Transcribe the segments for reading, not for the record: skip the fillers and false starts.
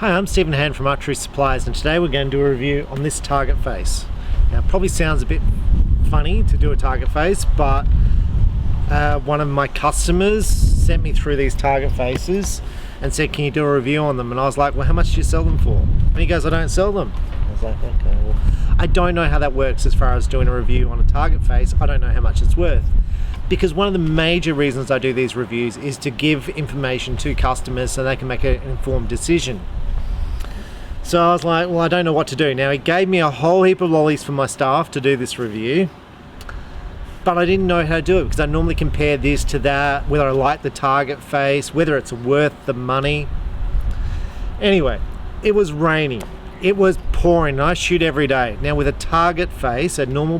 Hi, I'm Stephen Hand from Archery Supplies, and today we're going to do a review on this target face. Now, it probably sounds a bit funny to do a target face, but one of my customers sent me through these target faces and said, can you do a review on them? And I was like, well, how much do you sell them for? And he goes, I don't sell them. I was like, okay, well, I don't know how that works as far as doing a review on a target face. I don't know how much it's worth. Because one of the major reasons I do these reviews is to give information to customers so they can make an informed decision. So I was like, well, I don't know what to do. Now, he gave me a whole heap of lollies for my staff to do this review, but I didn't know how to do it because I normally compare this to that, whether I like the target face, whether it's worth the money. Anyway, it was raining. It was pouring, and I shoot every day. Now, with a target face, a normal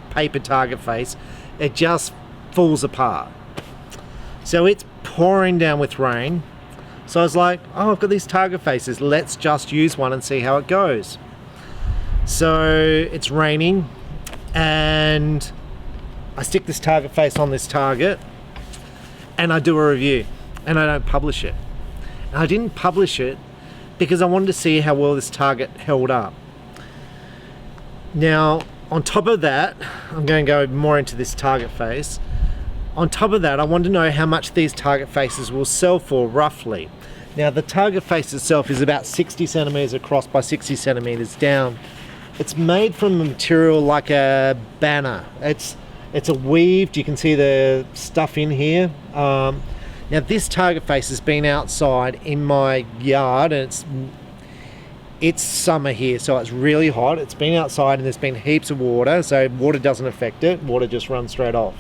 paper target face, it just falls apart. So it's pouring down with rain. So I was like, oh, I've got these target faces. Let's just use one and see how it goes. So it's raining and I stick this target face on this target and I do a review and I don't publish it. And I didn't publish it because I wanted to see how well this target held up. Now, on top of that, I'm going to go more into this target face. On top of that, I want to know how much these target faces will sell for roughly. Now, the target face itself is about 60 centimeters across by 60 centimeters down. It's made from a material like a banner. It's a weaved, you can see the stuff in here. Now, this target face has been outside in my yard and it's summer here, so it's really hot. It's been outside and there's been heaps of water, so water doesn't affect it. Water just runs straight off.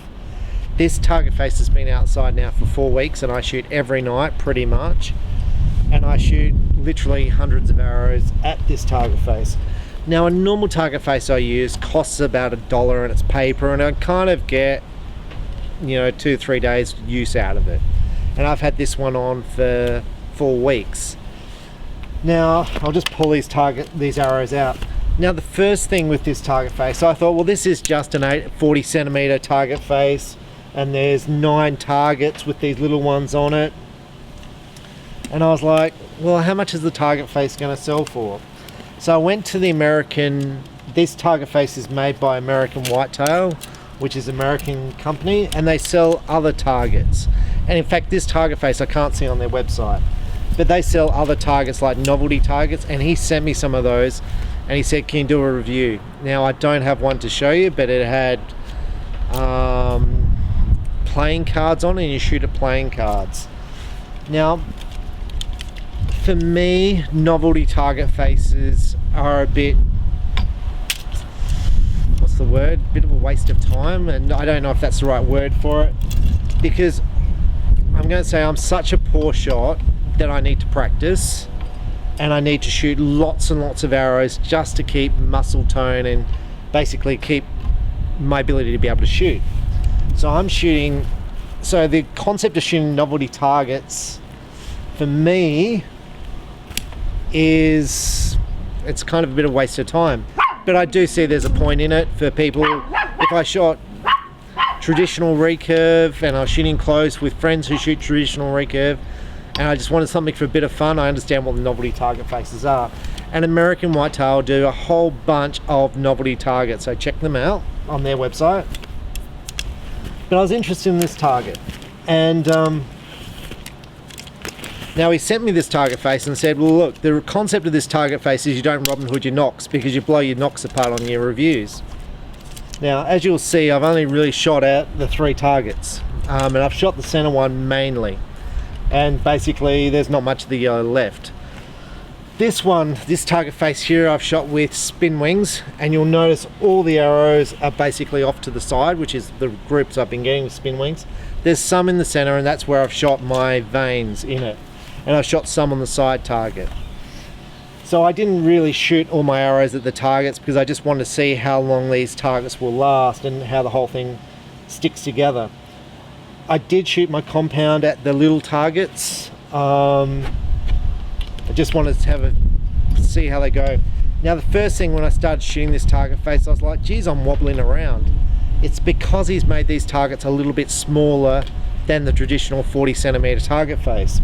This target face has been outside now for 4 weeks and I shoot every night pretty much. And I shoot literally hundreds of arrows at this target face. Now, a normal target face I use costs about $1 and it's paper, and I kind of get, 2 or 3 days use out of it. And I've had this one on for 4 weeks. Now, I'll just pull these arrows out. Now, the first thing with this target face, I thought, well, this is just an 40 centimeter target face, and there's 9 targets with these little ones on it. And I was like, well, how much is the target face going to sell for? So I went to this target face is made by American Whitetail, which is an American company, and they sell other targets. And in fact, this target face I can't see on their website, but they sell other targets like novelty targets, and he sent me some of those and he said, can you do a review? Now, I don't have one to show you, but it had playing cards on it, and you shoot at playing cards. Now, for me, novelty target faces are a bit, what's the word? A bit of a waste of time, and I don't know if that's the right word for it, because I'm going to say I'm such a poor shot that I need to practice, and I need to shoot lots and lots of arrows just to keep muscle tone and basically keep my ability to be able to shoot. So the concept of shooting novelty targets for me it's kind of a bit of a waste of time, but I do see there's a point in it for people. If I shot traditional recurve and I was shooting close with friends who shoot traditional recurve and I just wanted something for a bit of fun, I understand what the novelty target faces are. And American Whitetail do a whole bunch of novelty targets, so check them out on their website. But I was interested in this target, and now he sent me this target face and said, well, look, the concept of this target face is you don't Robin Hood your nocks because you blow your nocks apart on your reviews. Now, as you'll see, I've only really shot at the 3 targets, and I've shot the center one mainly, and basically there's not much of the yellow left. This target face here, I've shot with spin wings, and you'll notice all the arrows are basically off to the side, which is the groups I've been getting with spin wings. There's some in the center, and that's where I've shot my veins in it. And I've shot some on the side target. So I didn't really shoot all my arrows at the targets because I just wanted to see how long these targets will last and how the whole thing sticks together. I did shoot my compound at the little targets. I just wanted to see how they go. Now, the first thing when I started shooting this target face, I was like, geez, I'm wobbling around. It's because he's made these targets a little bit smaller than the traditional 40 centimeter target face.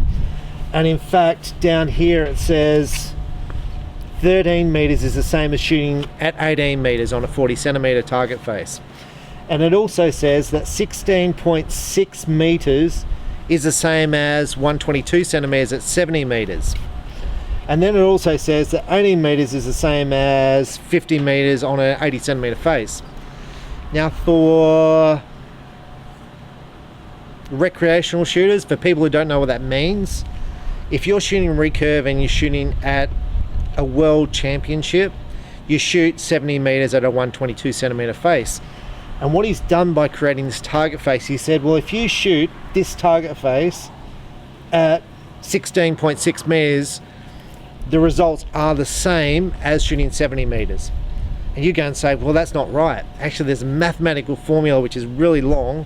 And in fact, down here it says 13 meters is the same as shooting at 18 meters on a 40 centimeter target face. And it also says that 16.6 meters is the same as 122 centimeters at 70 meters. And then it also says that 18 meters is the same as 50 meters on an 80 centimeter face. Now, for recreational shooters, for people who don't know what that means, if you're shooting recurve and you're shooting at a world championship, you shoot 70 meters at a 122 centimeter face. And what he's done by creating this target face, he said, well, if you shoot this target face at 16.6 meters, the results are the same as shooting 70 meters. And you go and say, well, that's not right. Actually, there's a mathematical formula which is really long,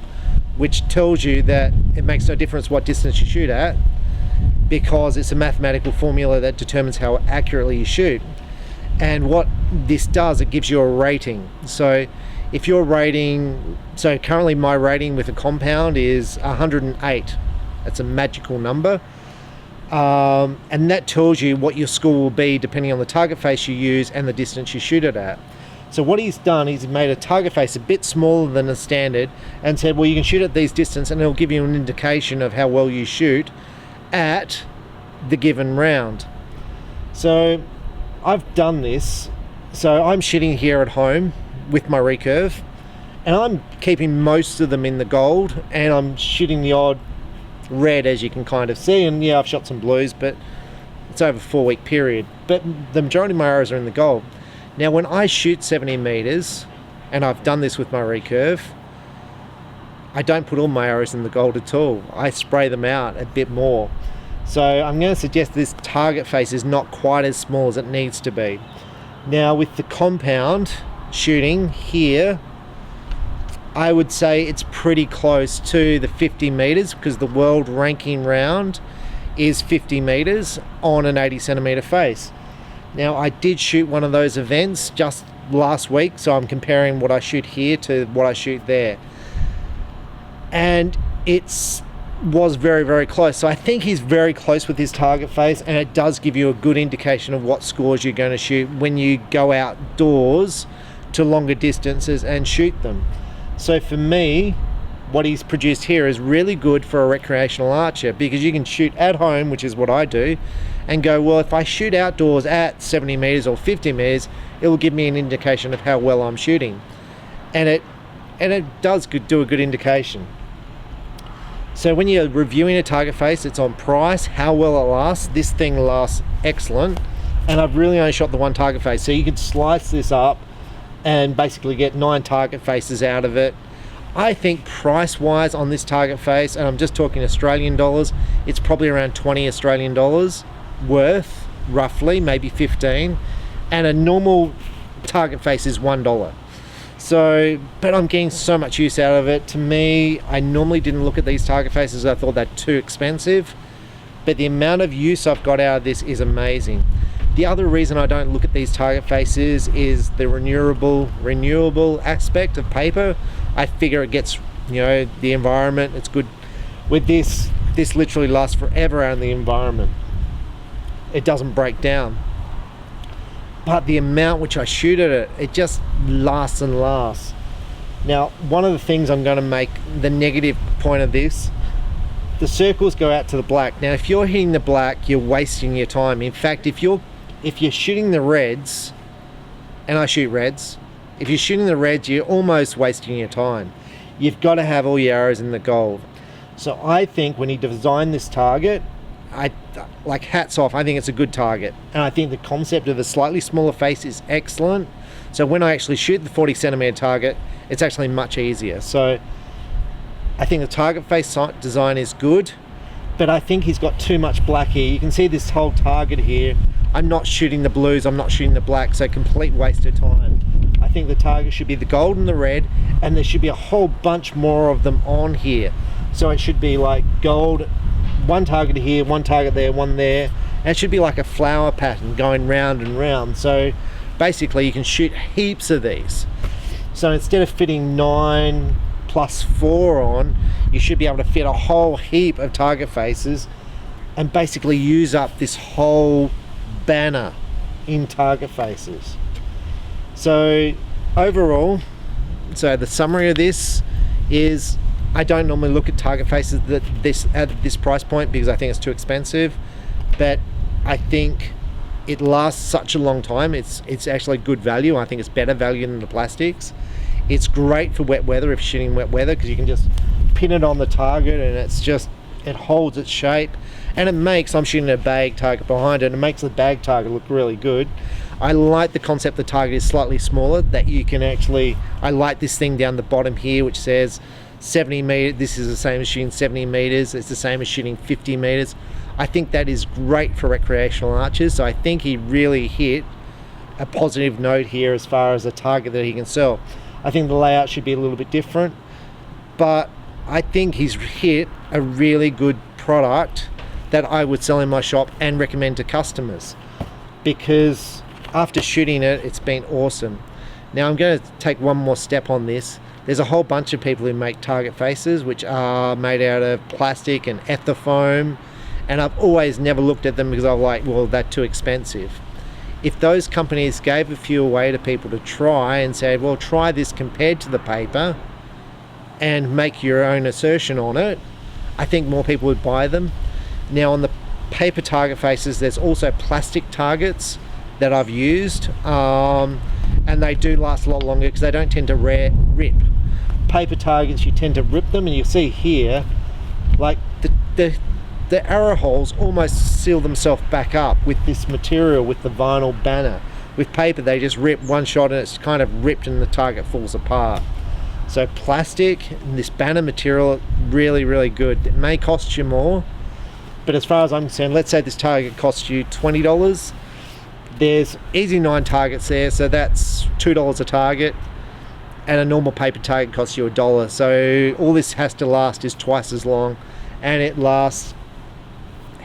which tells you that it makes no difference what distance you shoot at, because it's a mathematical formula that determines how accurately you shoot. And what this does, it gives you a rating. So if you're rating, so currently my rating with a compound is 108. That's a magical number. And that tells you what your score will be depending on the target face you use and the distance you shoot it at. So what he's done, he's made a target face a bit smaller than a standard and said, well, you can shoot at these distances and it'll give you an indication of how well you shoot at the given round. So I've done this. So I'm shooting here at home with my recurve, and I'm keeping most of them in the gold, and I'm shooting the odd red, as you can kind of see. And yeah, I've shot some blues, but it's over a 4-week period. But the majority of my arrows are in the gold. Now, when I shoot 70 meters, and I've done this with my recurve, I don't put all my arrows in the gold at all. I spray them out a bit more. So I'm going to suggest this target face is not quite as small as it needs to be. Now, with the compound shooting here, I would say it's pretty close to the 50 meters, because the world ranking round is 50 meters on an 80 centimeter face. Now, I did shoot one of those events just last week, so I'm comparing what I shoot here to what I shoot there, and was very, very close. So I think he's very close with his target face, and it does give you a good indication of what scores you're going to shoot when you go outdoors to longer distances and shoot them. So for me, what he's produced here is really good for a recreational archer, because you can shoot at home, which is what I do, and go, well, if I shoot outdoors at 70 meters or 50 meters, it will give me an indication of how well I'm shooting. And it does do a good indication. So when you're reviewing a target face, it's on price, how well it lasts. This thing lasts excellent, and I've really only shot the one target face. So you could slice this up and basically get 9 target faces out of it. I think price-wise on this target face, and I'm just talking Australian dollars, it's probably around 20 Australian dollars worth, roughly, maybe 15, and a normal target face is $1. So, but I'm getting so much use out of it. To me, I normally didn't look at these target faces. I thought they're too expensive, but the amount of use I've got out of this is amazing. The other reason I don't look at these target faces is the renewable aspect of paper. I figure it gets, the environment, it's good. With this literally lasts forever out in the environment. It doesn't break down. But the amount which I shoot at it, it just lasts and lasts. Now, one of the things I'm going to make the negative point of this, the circles go out to the black. Now, if you're hitting the black, you're wasting your time. In fact, if you're shooting the reds, and I shoot reds, if you're shooting the reds, you're almost wasting your time. You've got to have all your arrows in the gold. So I think when he designed this target, hats off, I think it's a good target. And I think the concept of a slightly smaller face is excellent. So when I actually shoot the 40 centimeter target, it's actually much easier. So I think the target face design is good, but I think he's got too much black here. You can see this whole target here. I'm not shooting the blues, I'm not shooting the black, so complete waste of time. I think the target should be the gold and the red, and there should be a whole bunch more of them on here. So it should be like gold, one target here, one target there, one there, and it should be like a flower pattern going round and round. So basically you can shoot heaps of these. So instead of fitting 9 plus 4 on, you should be able to fit a whole heap of target faces and basically use up this whole banner in target faces. So overall, so the summary of this is, I don't normally look at target faces at this price point because I think it's too expensive, but I think it lasts such a long time. It's actually good value. I think it's better value than the plastics. It's great for wet weather, if you're shooting wet weather, because you can just pin it on the target and it holds its shape, and it makes, I'm shooting a bag target behind it, and it makes the bag target look really good. I like the concept the target is slightly smaller, that you can actually, I like this thing down the bottom here which says 70 meters. This is the same as shooting 70 meters. It's the same as shooting 50 meters. I think that is great for recreational archers. So I think he really hit a positive note here as far as a target that he can sell. I think the layout should be a little bit different, but I think he's hit a really good product that I would sell in my shop and recommend to customers, because after shooting it, it's been awesome. Now I'm going to take one more step on this. There's a whole bunch of people who make target faces which are made out of plastic and ethafoam, and I've always never looked at them because I'm like, well, that's too expensive. If those companies gave a few away to people to try and said, well, try this compared to the paper and make your own assertion on it, I think more people would buy them. Now on the paper target faces, there's also plastic targets that I've used, and they do last a lot longer because they don't tend to rip. Paper targets, you tend to rip them, and you see here, like the arrow holes almost seal themselves back up with this material, with the vinyl banner. With paper, they just rip one shot and it's kind of ripped and the target falls apart. So plastic and this banner material, really, really good. It may cost you more, but as far as I'm concerned, let's say this target costs you $20. There's easy 9 targets there, so that's $2 a target, and a normal paper target costs you $1. So all this has to last is twice as long, and it lasts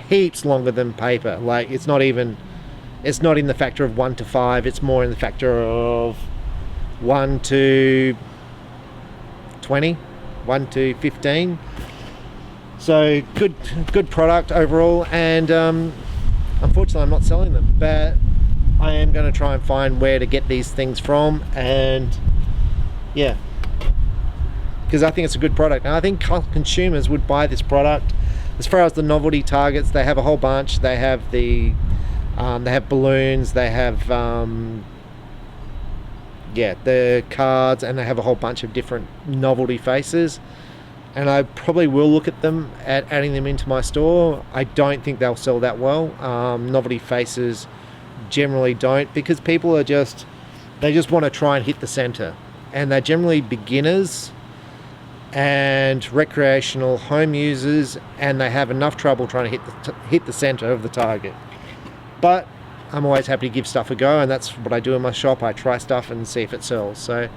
heaps longer than paper. Like it's not in the factor of 1 to 5, it's more in the factor of 1 to 20, 1 to 15. So good product overall, and unfortunately I'm not selling them, but I am going to try and find where to get these things from, and yeah, because I think it's a good product, and I think consumers would buy this product. As far as the novelty targets, they have a whole bunch. They have they have balloons, they have the cards, and they have a whole bunch of different novelty faces, and I probably will look at them at adding them into my store. I don't think they'll sell that well. Novelty faces generally don't, because people they just want to try and hit the center, and they're generally beginners and recreational home users, and they have enough trouble trying to hit the center of the target. But I'm always happy to give stuff a go, and that's what I do in my shop. I try stuff and see if it sells. So,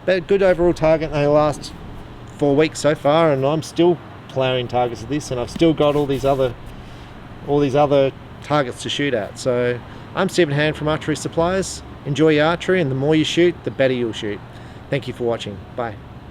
but good overall target. They last 4 weeks so far, and I'm still ploughing targets with this, and I've still got all these other targets to shoot at. So I'm Stephen Hand from Archery Supplies. Enjoy your archery, and the more you shoot, the better you'll shoot. Thank you for watching. Bye.